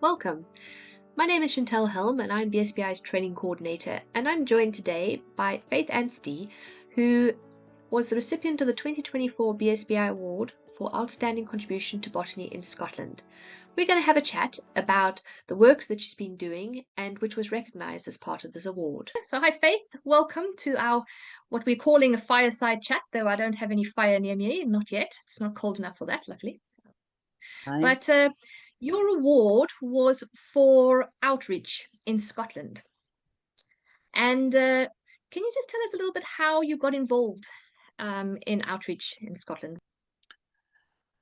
Welcome. My name is Chantal Helm and I'm BSBI's training coordinator, and I'm joined today by Faith Anstey, who was the recipient of the 2024 BSBI Award for Outstanding Contribution to Botany in Scotland. We're going to have a chat about the work that she's been doing and which was recognised as part of this award. So hi Faith, welcome to our what we're calling a fireside chat, though I don't have any fire near me, not yet. It's not cold enough for that, luckily. Hi. But your award was for outreach in Scotland. And can you just tell us a little bit how you got involved in outreach in Scotland?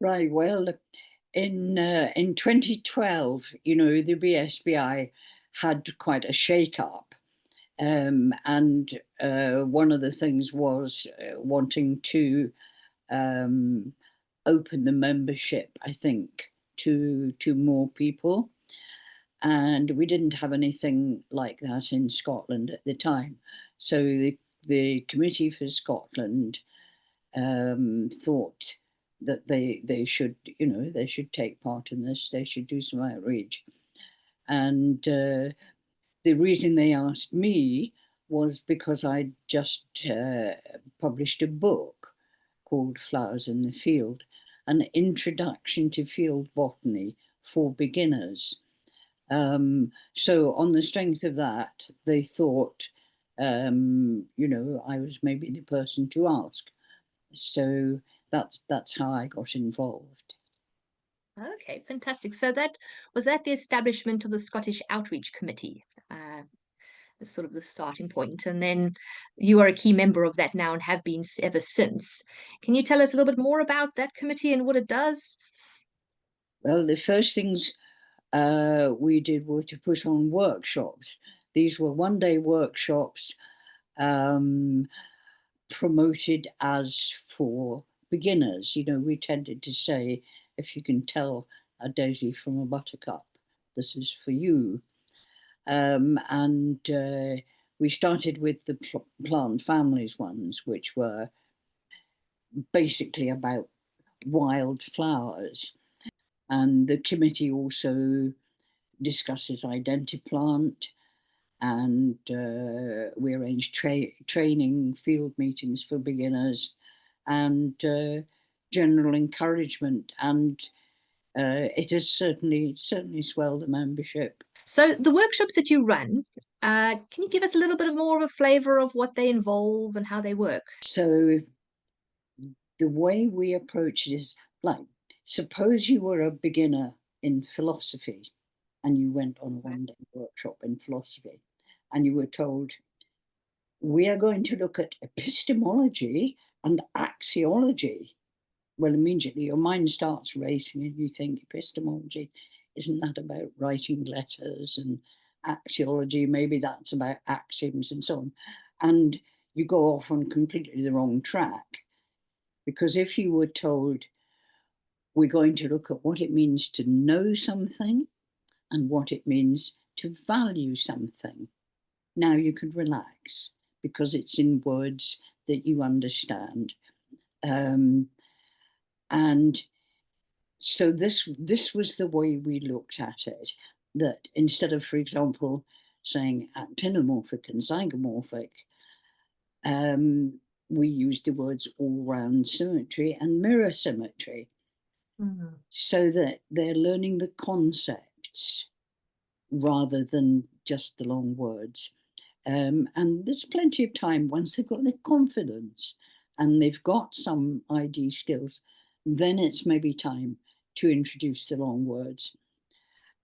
Right, well, in 2012, the BSBI had quite a shake-up, and one of the things was wanting to open the membership, I think, to more people, and we didn't have anything like that in Scotland at the time. So the Committee for Scotland thought that they should take part in this. They should do some outreach, and the reason they asked me was because I just published a book called Flowers in the Field, an introduction to field botany for beginners. So on the strength of that, they thought, I was maybe the person to ask. So that's how I got involved. Okay, fantastic. So that was that the establishment of the Scottish Outreach Committee, sort of the starting point, and then you are a key member of that now and have been ever since. Can you tell us a little bit more about that committee and what it does? Well, the first things we did were to put on workshops. These were one-day workshops um, promoted as for beginners. We tended to say, if you can tell a daisy from a buttercup, this is for you. And we started with the plant families ones, which were basically about wild flowers. And the committee also discusses Identiplant, and we arrange training, field meetings for beginners, and general encouragement. And it has certainly swelled the membership. So the workshops that you run, can you give us a little bit more of a flavor of what they involve and how they work? So the way we approach it is like, suppose you were a beginner in philosophy and you went on a one-day workshop in philosophy and you were told, we are going to look at epistemology and axiology. Well, immediately your mind starts racing and you think, epistemology, isn't that about writing letters? And axiology, maybe that's about axioms and so on. And you go off on completely the wrong track. Because if you were told, we're going to look at what it means to know something and what it means to value something, now you can relax because it's in words that you understand. And so this was the way we looked at it, that instead of, for example, saying actinomorphic and zygomorphic, we used the words all-round symmetry and mirror symmetry, so that they're learning the concepts rather than just the long words. And there's plenty of time once they've got the confidence and they've got some ID skills, then it's maybe time to introduce the long words.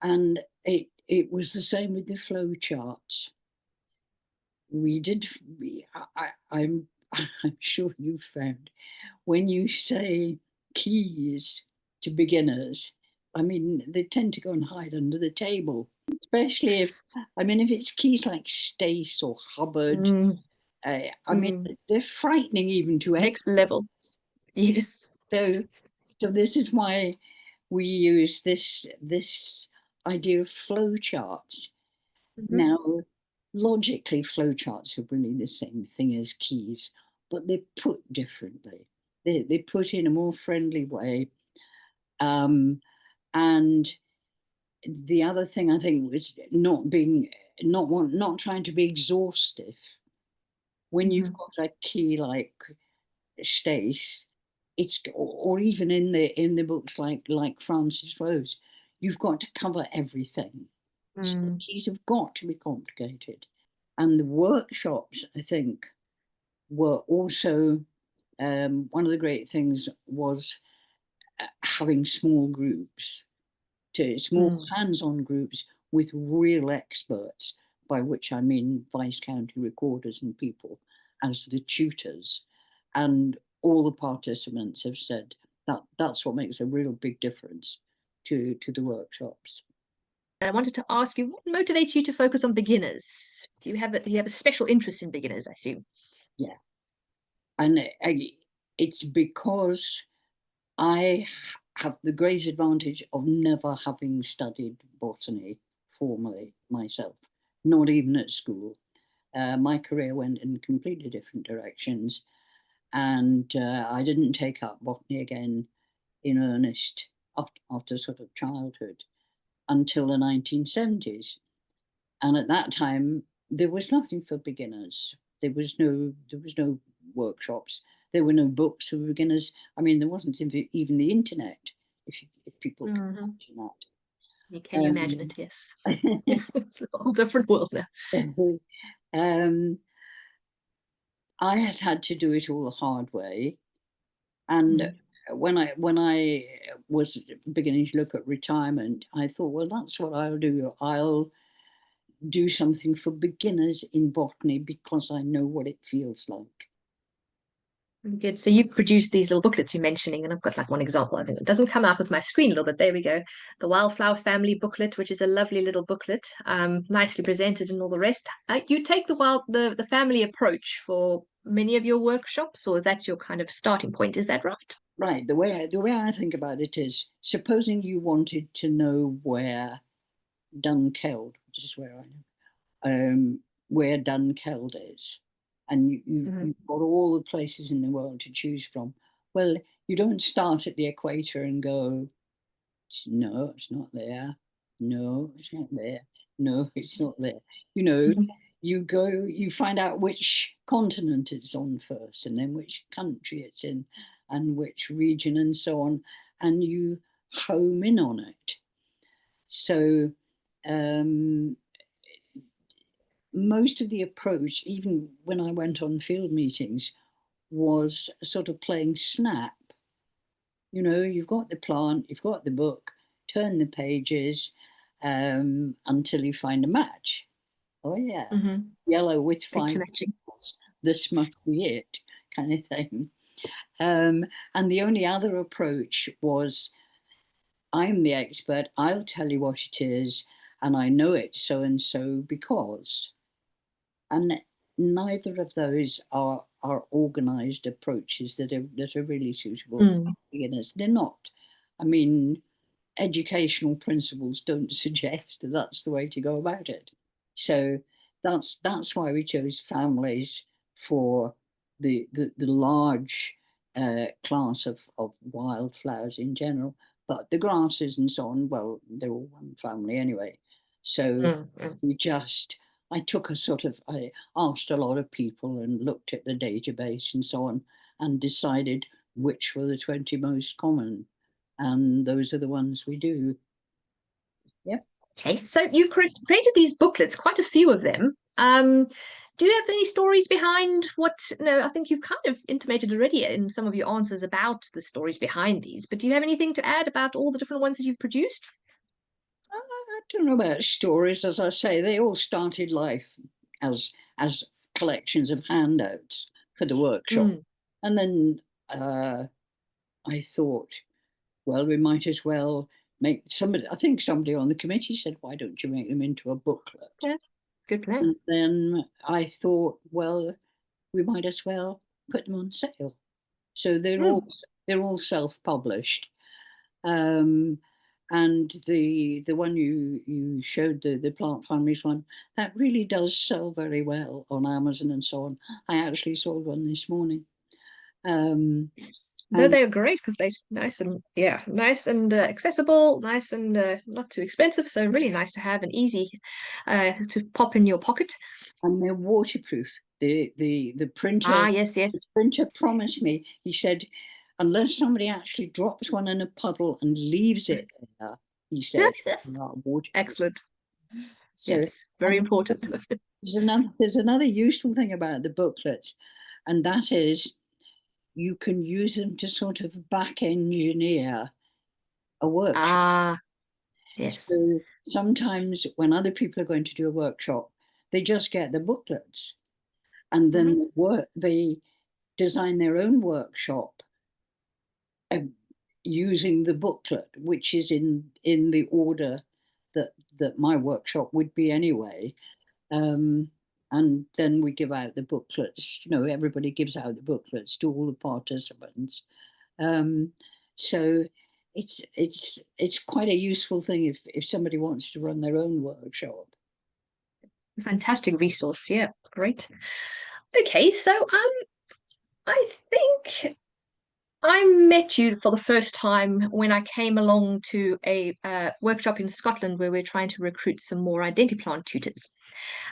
And it was the same with the flow charts. I'm sure you found when you say keys to beginners, I mean, they tend to go and hide under the table, especially if it's keys like Stace or Hubbard. They're frightening even to Next level. Yes. So this is why we use this idea of flow charts. Now, logically, flow charts are really the same thing as keys, but they're put differently. They're put in a more friendly way. And the other thing I think was not trying to be exhaustive. When you've Mhm. got a key like Stace, or even in the books like Francis Rose, you've got to cover everything. So Mm. keys have got to be complicated. And the workshops, I think, were also one of the great things was having small groups, to small Mm. hands-on groups with real experts, by which I mean vice county recorders and people as the tutors. And all the participants have said that that's what makes a real big difference to the workshops. And I wanted to ask you, what motivates you to focus on beginners? Do you have a special interest in beginners, I assume? Yeah. And it's because I have the great advantage of never having studied botany formally myself, not even at school. My career went in completely different directions, and I didn't take up botany again in earnest after sort of childhood until the 1970s. And at that time, there was nothing for beginners. There was no workshops. There were no books for beginners. I mean, there wasn't even the internet, if people can Hmm. Can you imagine imagine it? Yes. that. Yeah, it's a whole different world now. um, I had had to do it all the hard way, and Mm. when I was beginning to look at retirement, I thought, well, that's what I'll do. I'll do something for beginners in botany because I know what it feels like. Good. So you produced these little booklets you're mentioning, and I've got like one example. I think it doesn't come up with my screen a little bit. There we go. The Wildflower Family booklet, which is a lovely little booklet, nicely presented and all the rest. You take the family approach for many of your workshops, or is that your kind of starting point? Is that right? Right. The way I think about it is, supposing you wanted to know where Dunkeld, which is where I am, where Dunkeld is, and Hmm. you've got all the places in the world to choose from. Well, you don't start at the equator and go, no, it's not there. No, it's not there. No, it's not there. You know, you find out which continent it's on first, and then which country it's in, and which region, and so on, and you home in on it. So, um, most of the approach, even when I went on field meetings, was sort of playing snap. You've got the plant, you've got the book, turn the pages until you find a match. Oh, yeah, Hmm. yellow with Picture five matching. dots. This must be it, kind of thing. Um, and the only other approach was, I'm the expert, I'll tell you what it is, and I know it so and so because. And neither of those are organized approaches that are really suitable for Mm. beginners. They're not. I mean, educational principles don't suggest that that's the way to go about it. So that's why we chose families for the large class of wildflowers in general. But the grasses and so on, well, they're all one family anyway. So Mm. Mm. we just I asked a lot of people and looked at the database and so on, and decided which were the 20 most common, and those are the ones we do. Yep. Okay, so you've created these booklets, quite a few of them. Do you have any stories behind what? No, I think you've kind of intimated already in some of your answers about the stories behind these, but do you have anything to add about all the different ones that you've produced? I don't know about stories, as I say, they all started life as collections of handouts for the workshop. Mm. And then I thought, well, we might as well make somebody, I think somebody on the committee said, why don't you make them into a booklet? Yeah, good plan. And then I thought, well, we might as well put them on sale. So they're all Mm. they're all self-published. Um, and the one you showed, the plant families one, that really does sell very well on Amazon and so on. I actually sold one this morning. Yes. No, And they are great because they're nice and accessible, nice and not too expensive. So really nice to have and easy to pop in your pocket. and they're waterproof. The printer Ah, yes, the yes. printer promised me. He said, unless somebody actually drops one in a puddle and leaves it there, he said, they are waterproof. Excellent. So, Yes, very and important. there's another useful thing about the booklets, and that is you can use them to sort of back engineer a workshop. Ah, yes. So sometimes when other people are going to do a workshop, they just get the booklets and then Mhm. they design their own workshop um, using the booklet, which is in the order that my workshop would be anyway. Um, and then we give out the booklets. Everybody gives out the booklets to all the participants. Um, so it's quite a useful thing if somebody wants to run their own workshop. Fantastic resource. Yeah, great. Okay, so I think I met you for the first time when I came along to a workshop in Scotland where we're trying to recruit some more Identiplant tutors.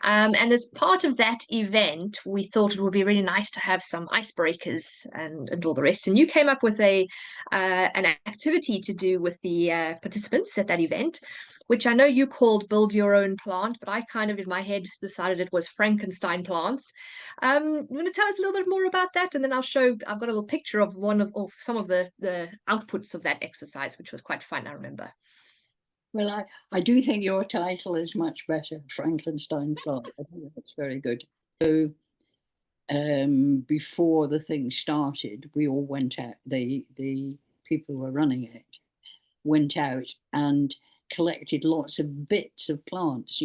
And as part of that event, we thought it would be really nice to have some icebreakers and all the rest. And you came up with an activity to do with the participants at that event, which I know you called Build Your Own Plant, but I kind of in my head decided it was Frankenstein plants. You want to tell us a little bit more about that? And then I'll show, I've got a little picture of of some of the outputs of that exercise, which was quite fun, I remember. Well, I do think your title is much better, Frankenstein plot. I think that's very good. So before the thing started, we all went out. The people who were running it went out and collected lots of bits of plants.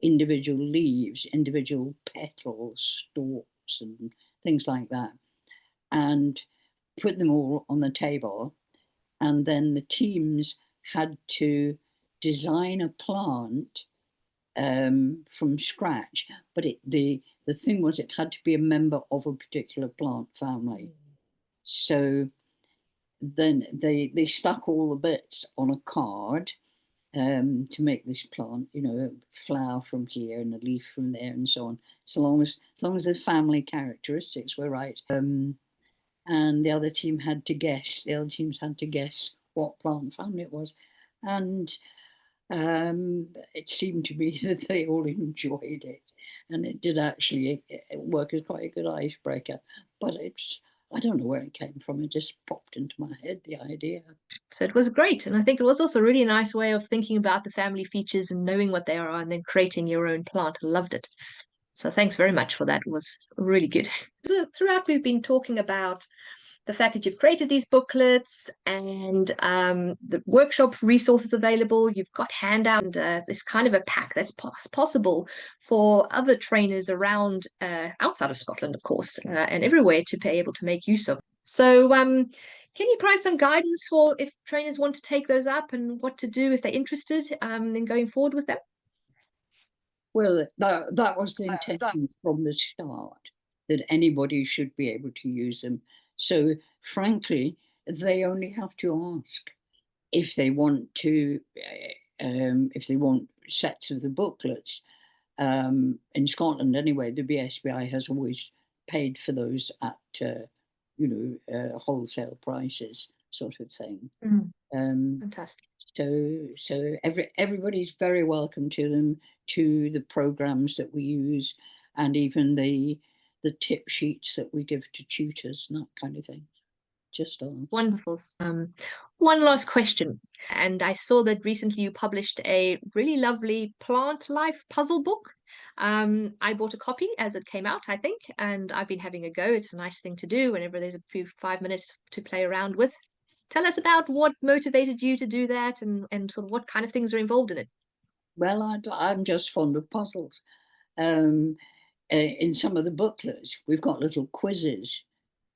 Individual leaves, individual petals, stalks, and things like that, and put them all on the table. And then the teams had to design a plant from scratch. But the thing was, it had to be a member of a particular plant family. So then they stuck all the bits on a card to make this plant, a flower from here and a leaf from there and so on. So long as the family characteristics were right. And the other teams had to guess what plant family it was. And it seemed to be that they all enjoyed it. And it did actually work as quite a good icebreaker. But I don't know where it came from. It just popped into my head, the idea. So it was great. And I think it was also a really nice way of thinking about the family features and knowing what they are and then creating your own plant. I loved it. So thanks very much for that. It was really good. So throughout, we've been talking about the fact that you've created these booklets and the workshop resources available. You've got handout and this kind of a pack that's possible for other trainers around outside of Scotland, of course, and everywhere to be able to make use of. So can you provide some guidance for if trainers want to take those up and what to do if they're interested in going forward with them? Well, that was the intention from the start, that anybody should be able to use them. So, frankly, they only have to ask if they want if they want sets of the booklets. In Scotland, anyway, the BSBI has always paid for those at wholesale prices, sort of thing. Mm, Um, fantastic. so everybody's very welcome to them, to the programs that we use, and even the tip sheets that we give to tutors and that kind of thing. Just ask. Wonderful. One last question. And I saw that recently you published a really lovely plant life puzzle book. I bought a copy as it came out, I think, and I've been having a go. It's a nice thing to do whenever there's a few 5 minutes to play around with. Tell us about what motivated you to do that and sort of what kind of things are involved in it. Well, I'm just fond of puzzles. Um, in some of the booklets, we've got little quizzes,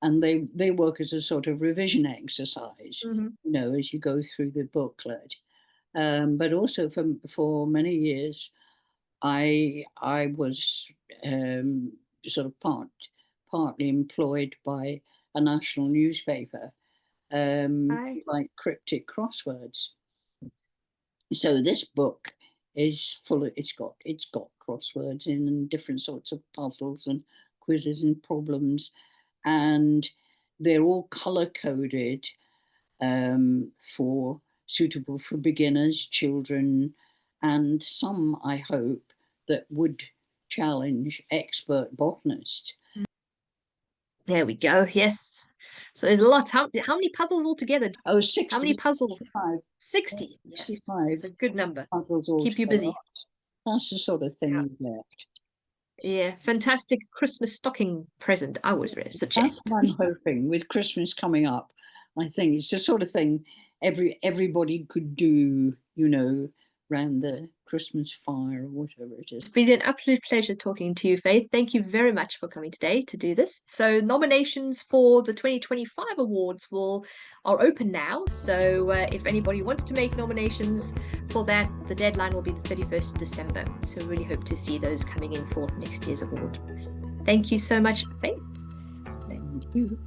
and they work as a sort of revision exercise, Hmm. as you go through the booklet. But also for many years, I was sort of partly employed by a national newspaper, I like cryptic crosswords. So this book is full of, it's got crosswords in and different sorts of puzzles and quizzes and problems, and they're all color coded, for suitable for beginners, children, and some, I hope, that would challenge expert botanists. There we go. Yes. So there's a lot. How many puzzles altogether? Oh, 60, How many puzzles? 65, 60. Yes, 65 it's a good number. puzzles Keep you altogether. busy. That's the sort of thing Yeah. you get. Yeah. Fantastic Christmas stocking present, I would That's suggest. what I'm hoping with Christmas coming up. I think it's the sort of thing everybody could do, round the Christmas fire or whatever it is. It's been an absolute pleasure talking to you, Faith. Thank you very much for coming today to do this. So nominations for the 2025 awards are open now. So if anybody wants to make nominations for that, the deadline will be the 31st of December. So really hope to see those coming in for next year's award. Thank you so much, Faith. Thank you.